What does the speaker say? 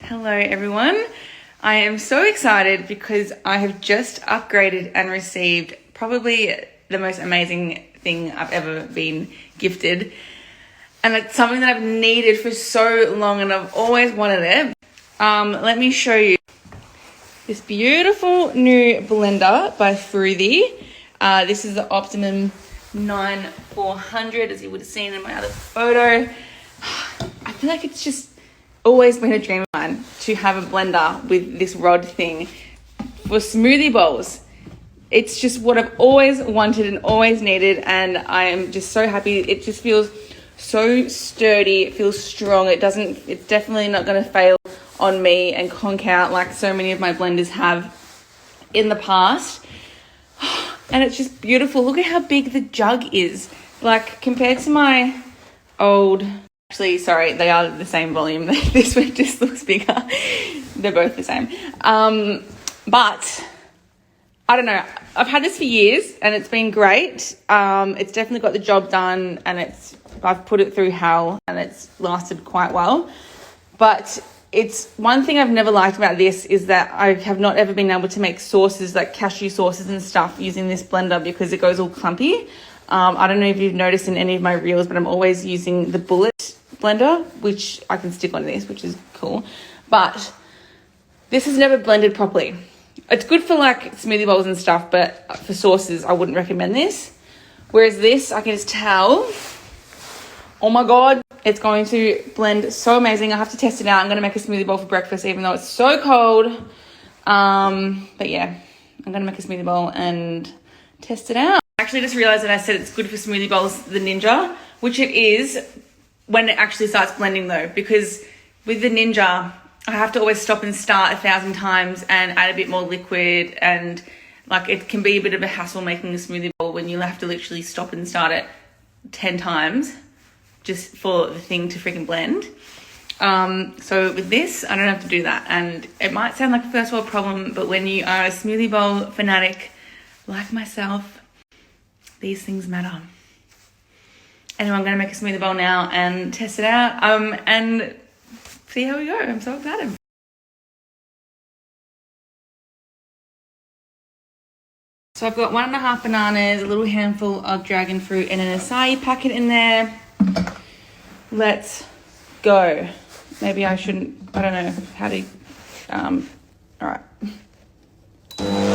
Hello everyone. I am so excited because I have just upgraded and received probably the most amazing thing I've ever been gifted. And it's something that I've needed for so long and I've always wanted it. Let me show you this beautiful new blender by Froothie. This is the Optimum 9400, as you would have seen in my other photo. I feel like it's just always been a dream of mine to have a blender with this rod thing for smoothie bowls. It's just what I've always wanted and always needed, and I am just so happy. It just feels so sturdy. It feels strong. It's definitely not going to fail on me and conk out like so many of my blenders have in the past. And it's just beautiful. Look at how big the jug is. Like, compared to my old... Actually, sorry, they are the same volume. This one just looks bigger. They're both the same. But I don't know. I've had this for years and it's been great. It's definitely got the job done, and I've put it through hell and it's lasted quite well. But it's one thing I've never liked about this is that I have not ever been able to make sauces, like cashew sauces and stuff, using this blender because it goes all clumpy. I don't know if you've noticed in any of my reels, but I'm always using the bullet blender, which I can stick on this, which is cool. But this has never blended properly. It's good for like smoothie bowls and stuff, but for sauces, I wouldn't recommend this. Whereas this, I can just tell, oh my God, it's going to blend so amazing. I have to test it out. I'm going to make a smoothie bowl for breakfast, even though it's so cold. But yeah, I'm going to make a smoothie bowl and test it out. I actually just realized that I said it's good for smoothie bowls, the Ninja, which it is when it actually starts blending though, because with the Ninja, I have to always stop and start 1,000 times and add a bit more liquid, and like it can be a bit of a hassle making a smoothie bowl when you have to literally stop and start it 10 times just for the thing to freaking blend. So with this, I don't have to do that, and it might sound like a first world problem, but when you are a smoothie bowl fanatic like myself, these things matter. Anyway, I'm going to make a smoothie bowl now and test it out and see how we go. I'm so excited. So I've got 1.5 bananas, a little handful of dragon fruit, and an acai packet in there. Let's go. Maybe I shouldn't, I don't know how to, all right.